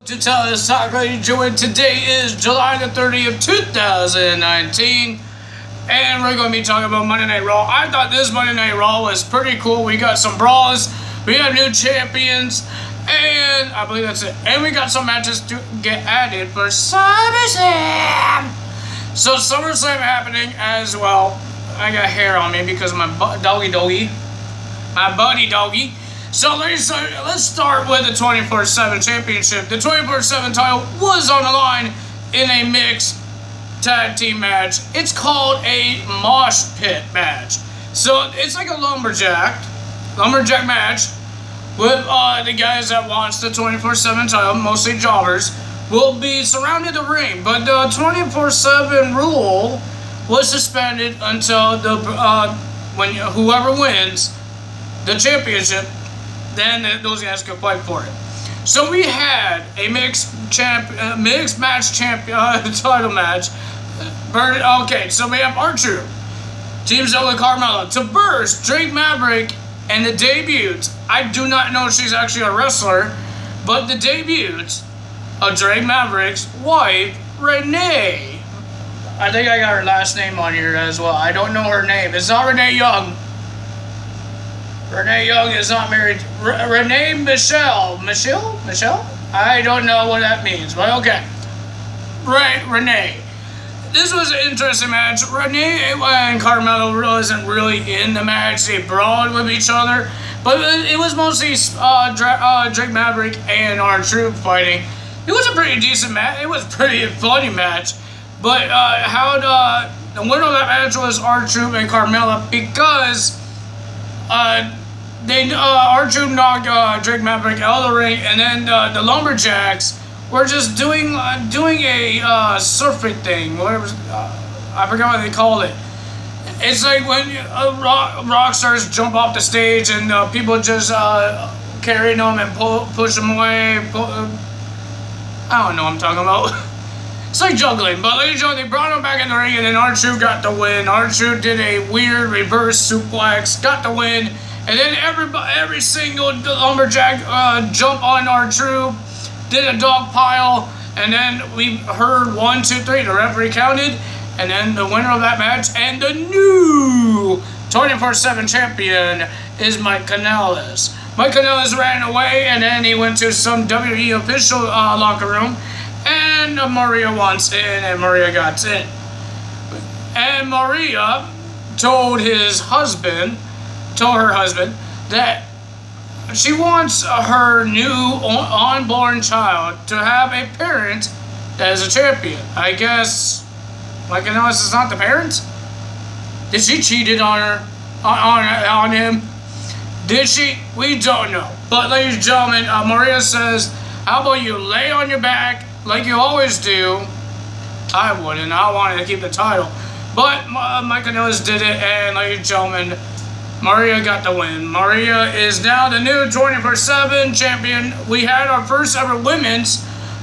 To tell us how you doing. Today is July the 30th, 2019, and we're going to be talking about Monday Night Raw. I thought this Monday Night Raw was pretty cool. We got some brawls, we have new champions, and I believe that's it. And we got some matches to get added for SummerSlam. So SummerSlam happening as well. I got hair on me because of my buddy doggy. So let's start with the 24/7 championship. The 24/7 title was on the line in a mixed tag team match. It's called a mosh pit match. So it's like a lumberjack match with the guys that wants the 24/7 title, mostly jobbers, will be surrounded the ring. But the 24/7 rule was suspended until when whoever wins the championship, then those guys could fight for it. So we had a mixed match title match. Okay, so we have R-Truth teams up with Carmella to verse Drake Maverick and the debut. I do not know if she's actually a wrestler, but the debut of Drake Maverick's wife, Renee. I think I got her last name on here as well. I don't know her name. It's not Renee Young. Renee Young is not married. Renee Michelle? I don't know what that means, but okay. Right, Renee. This was an interesting match. Renee and Carmelo wasn't really in the match. They brawled with each other, but it was mostly Drake Maverick and R-Truth fighting. It was a pretty decent match. It was a pretty funny match, but the winner of that match was R-Truth and Carmella because R-Truth knocked Drake Maverick out of the ring, and then the Lumberjacks were just doing a surfing thing. Whatever, I forgot what they called it. It's like when rock stars jump off the stage and people just carry them and push them away. I don't know what I'm talking about. It's like juggling, but ladies and gentlemen, they brought him back in the ring, and then R-Truth got the win. R-Truth did a weird reverse suplex, got the win, and then every single lumberjack jumped on R-Truth, did a dog pile, and then we heard 1, 2, 3. The referee counted, and then the winner of that match and the new 24/7 champion is Mike Kanellis. Mike Kanellis ran away, and then he went to some WWE official locker room. And Maria wants in, and Maria got in. And Maria told her husband that she wants her new unborn child to have a parent that is a champion. I guess Mike Kanellis is not the parent? Did she cheated on her? On him? Did she? We don't know. But ladies and gentlemen, Maria says, how about you lay on your back like you always do? I wouldn't. I wanted to keep the title. But Mike Kanellis did it, and ladies and gentlemen, Maria got the win. Maria is now the new 24/7 champion. We had our first ever women's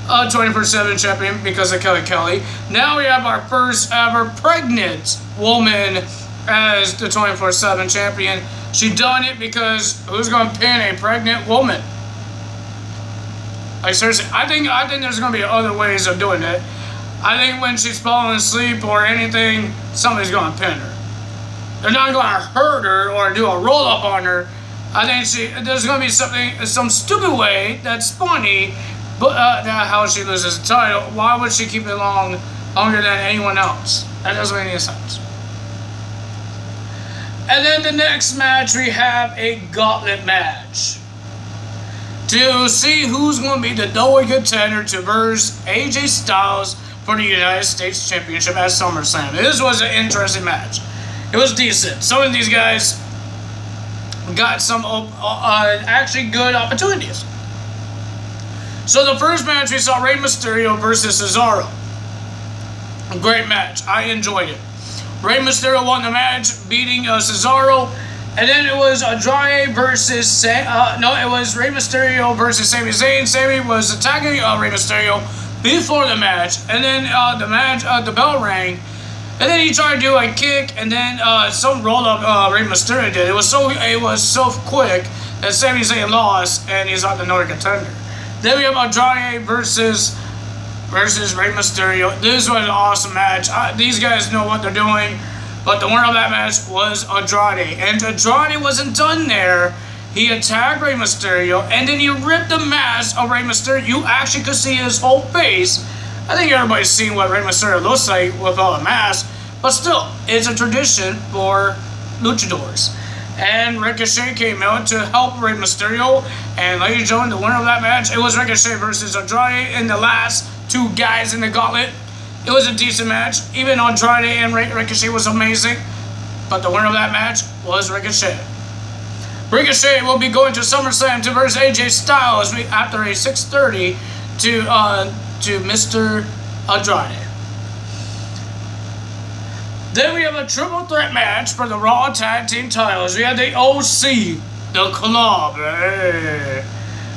24/7 champion because of Kelly. Now we have our first ever pregnant woman as the 24/7 champion. She done it because who's going to pin a pregnant woman? Like seriously, I think there's gonna be other ways of doing it. I think when she's falling asleep or anything, somebody's gonna pin her. They're not gonna hurt her or do a roll up on her. I think there's gonna be some stupid way that's funny, but how she loses the title. Why would she keep it longer than anyone else? That doesn't make any sense. And then the next match, we have a gauntlet match to see who's going to be the number contender to verse AJ Styles for the United States Championship at SummerSlam. This was an interesting match. It was decent. Some of these guys got some actually good opportunities. So the first match, we saw Rey Mysterio versus Cesaro. A great match. I enjoyed it. Rey Mysterio won the match, beating Cesaro. And then it was Andrade versus it was Rey Mysterio versus Sami Zayn. Sami was attacking Rey Mysterio before the match, and then the bell rang, and then he tried to do a kick, and then some roll up Rey Mysterio did. It was so quick that Sami Zayn lost, and he's not the number contender. Then we have Andrade versus Rey Mysterio. This was an awesome match. These guys know what they're doing. But the winner of that match was Andrade. And Andrade wasn't done there. He attacked Rey Mysterio, and then he ripped the mask of Rey Mysterio. You actually could see his whole face. I think everybody's seen what Rey Mysterio looks like without a mask. But still, it's a tradition for luchadors. And Ricochet came out to help Rey Mysterio. And ladies and gentlemen, the winner of that match, it was Ricochet versus Andrade and the last two guys in the gauntlet. It was a decent match. Even Andrade and Ricochet was amazing. But the winner of that match was Ricochet. Ricochet will be going to SummerSlam to versus AJ Styles after a 6:30 to Mr. Andrade. Then we have a triple threat match for the Raw Tag Team titles. We have the OC, the Club,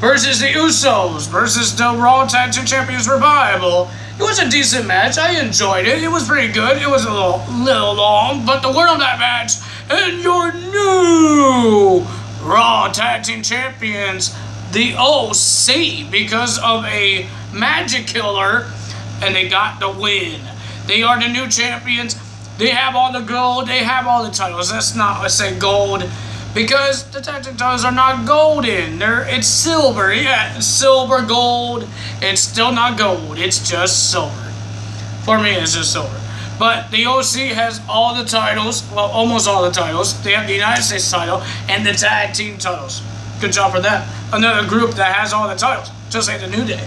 versus the Usos, versus the Raw Tag Team Champions Revival. It was a decent match. I enjoyed it. It was pretty good. It was a little long, but the winner of that match and your new Raw Tag Team Champions, the OC, because of a magic killer, and they got the win. They are the new champions. They have all the gold. They have all the titles. Let's not say gold, because the tag team titles are not golden. It's silver. Yeah, silver, gold. It's still not gold. It's just silver. For me, it's just silver. But the OC has all the titles. Well, almost all the titles. They have the United States title and the tag team titles. Good job for them. Another group that has all the titles. Just like the New Day.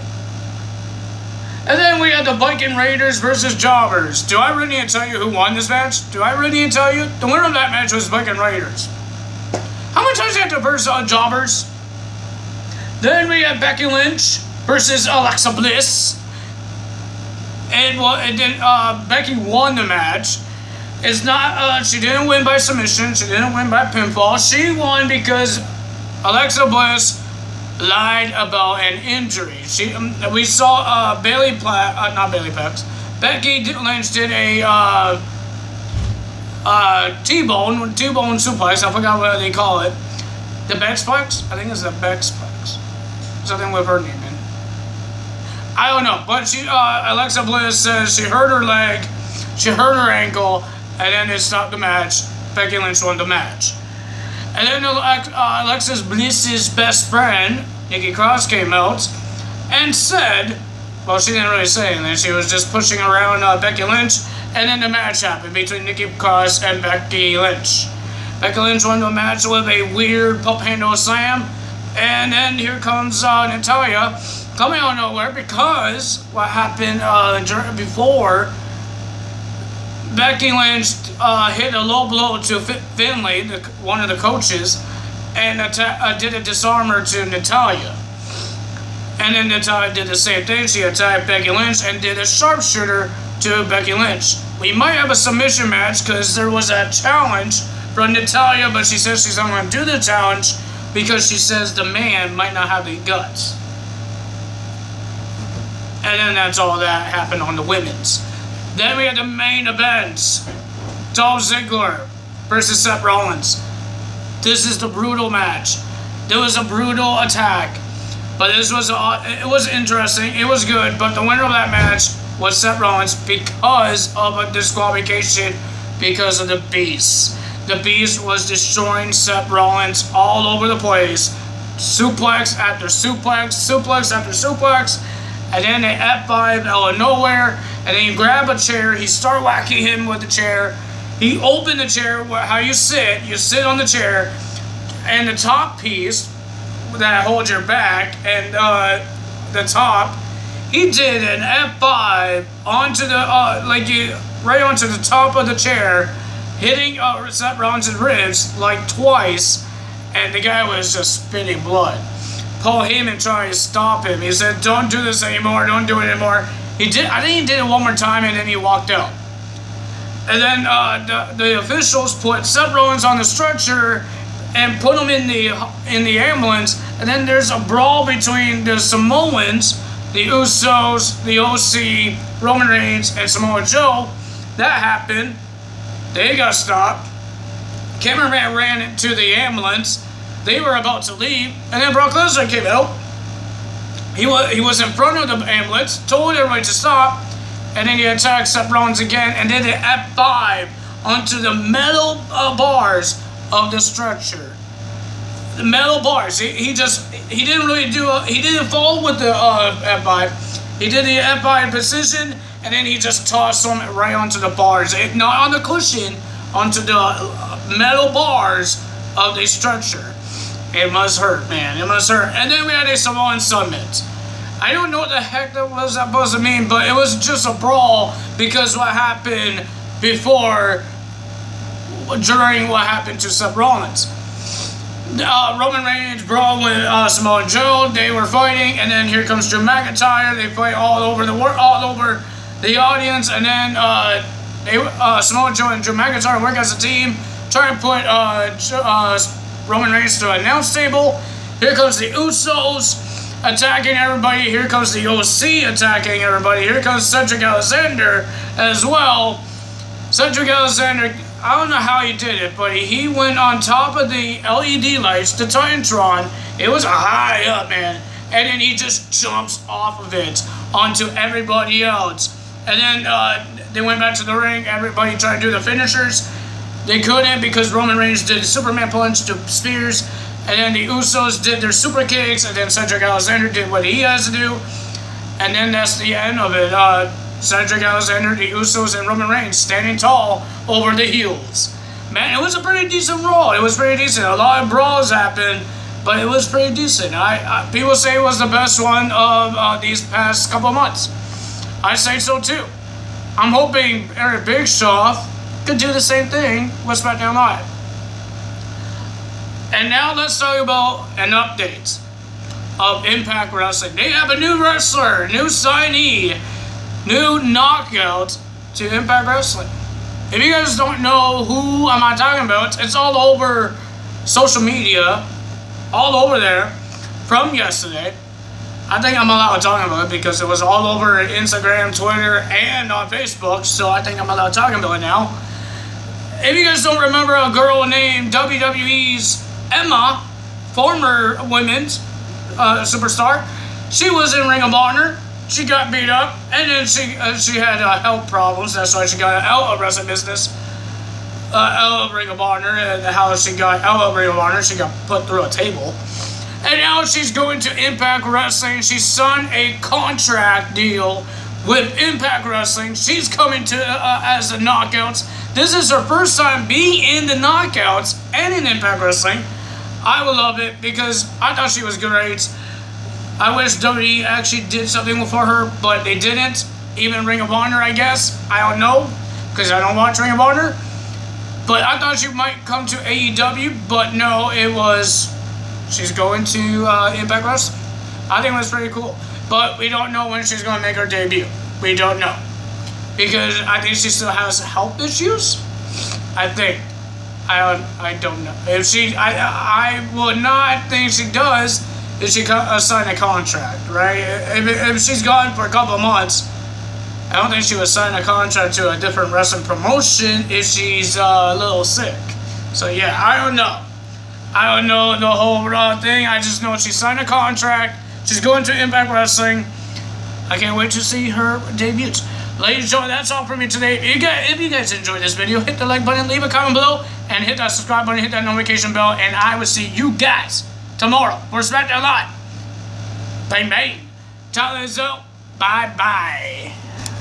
And then we had the Viking Raiders versus Jobbers. Do I really need to tell you who won this match? Do I really need to tell you? The winner of that match was Viking Raiders. How many times do you have to verse Jobbers? Then we have Becky Lynch versus Alexa Bliss. And then Becky won the match. It's not. She didn't win by submission. She didn't win by pinfall. She won because Alexa Bliss lied about an injury. We saw Becky Lynch did a T-bone suplex. I forgot what they call it. The Bexplex? I think it's the Bexplex. Something with her name in. I don't know, but Alexa Bliss says she hurt her leg, she hurt her ankle, and then it stopped the match. Becky Lynch won the match. And then Alexa Bliss's best friend, Nikki Cross, came out and said, well, she didn't really say anything. She was just pushing around Becky Lynch, and then the match happened between Nikki Cross and Becky Lynch. Becky Lynch won the match with a weird pump handle slam, and then here comes Natalya coming out of nowhere because what happened before, Becky Lynch hit a low blow to Finlay, one of the coaches, and did a disarmer to Natalya. And then Natalya did the same thing. She attacked Becky Lynch and did a sharpshooter to Becky Lynch. We might have a submission match because there was a challenge from Natalya, but she says she's not going to do the challenge because she says the man might not have the guts. And then that's all that happened on the women's. Then we had the main events. Dolph Ziggler versus Seth Rollins. This is the brutal match. There was a brutal attack. But it was interesting. It was good. But the winner of that match was Seth Rollins because of a disqualification because of the Beast. The Beast was destroying Seth Rollins all over the place. Suplex after suplex, suplex after suplex. And then an F5 out of nowhere. And then you grab a chair. He start whacking him with the chair. He opened the chair, how you sit on the chair. And the top piece that holds your back and the top, he did an F5 onto the right onto the top of the chair, hitting Seth Rollins' ribs like twice, and the guy was just spitting blood. Paul Heyman tried to stop him. He said, "Don't do this anymore. Don't do it anymore." He did. I think he did it one more time, and then he walked out. And then the officials put Seth Rollins on the stretcher and put him in the ambulance. And then there's a brawl between the Samoans, the Usos, the OC, Roman Reigns, and Samoa Joe. That happened. They got stopped. Cameraman ran into the ambulance. They were about to leave, and then Brock Lesnar came out. He was in front of the ambulance, told everybody to stop, and then he attacked Seth Rollins again, and did an F5 onto the metal bars of the stretcher. The metal bars. He didn't really he didn't fall with the F5. He did the F5 position, and then he just tossed him right onto the bars. Not on the cushion, onto the metal bars of the stretcher. It must hurt, man. It must hurt. And then we had a Samoan Summit. I don't know what the heck that was supposed to mean, but it was just a brawl because what happened during what happened to Seth Rollins. Roman Reigns brawled with Samoa Joe. They were fighting, and then here comes Drew McIntyre. They fight all over the audience, and then Samoa Joe and Drew McIntyre work as a team, try to put Roman Reigns to an announce table. Here comes the Usos attacking everybody. Here comes the OC attacking everybody. Here comes Cedric Alexander as well. Cedric Alexander, I don't know how he did it, but he went on top of the LED lights, the Titantron. It was high up, man. And then he just jumps off of it onto everybody else. And then they went back to the ring. Everybody tried to do the finishers. They couldn't because Roman Reigns did Superman punch to spears. And then the Usos did their super kicks. And then Cedric Alexander did what he has to do. And then that's the end of it. Cedric Alexander, the Usos, and Roman Reigns standing tall over the heels. Man, it was a pretty decent Raw. It was pretty decent. A lot of brawls happened, but it was pretty decent. People say it was the best one of these past couple months. I say so too. I'm hoping Eric Bischoff could do the same thing with SmackDown Live. And now let's talk about an update of Impact Wrestling. They have a new wrestler, new signee, new knockout to Impact Wrestling. If you guys don't know who am I talking about, it's all over social media, all over there from yesterday. I think I'm allowed to talk about it because it was all over Instagram, Twitter, and on Facebook, so I think I'm allowed to talk about it now. If you guys don't remember a girl named WWE's Emma, former women's superstar, she was in Ring of Honor. She got beat up, and then she had health problems. That's why she got out of wrestling business, out of Ring of Honor. And how she got out of Ring of Honor, she got put through a table. And now she's going to Impact Wrestling. She signed a contract deal with Impact Wrestling. She's coming to as the Knockouts. This is her first time being in the Knockouts and in Impact Wrestling. I will love it because I thought she was great. I wish WWE actually did something for her, but they didn't. Even Ring of Honor, I guess. I don't know, because I don't watch Ring of Honor. But I thought she might come to AEW, but no, she's going to Impact Wrestling. I think it was pretty cool. But we don't know when she's going to make her debut. We don't know. Because I think she still has health issues. I think. I don't know. I would not think she does. If she sign a contract, right? If she's gone for a couple of months, I don't think she would sign a contract to a different wrestling promotion if she's a little sick. So yeah, I don't know. I don't know the whole thing. I just know she signed a contract. She's going to Impact Wrestling. I can't wait to see her debut. Ladies and gentlemen, that's all for me today. If you guys enjoyed this video, hit the like button, leave a comment below, and hit that subscribe button, hit that notification bell, and I will see you guys tomorrow for SmackDown Live. Bang bang. Ciao, bye bye.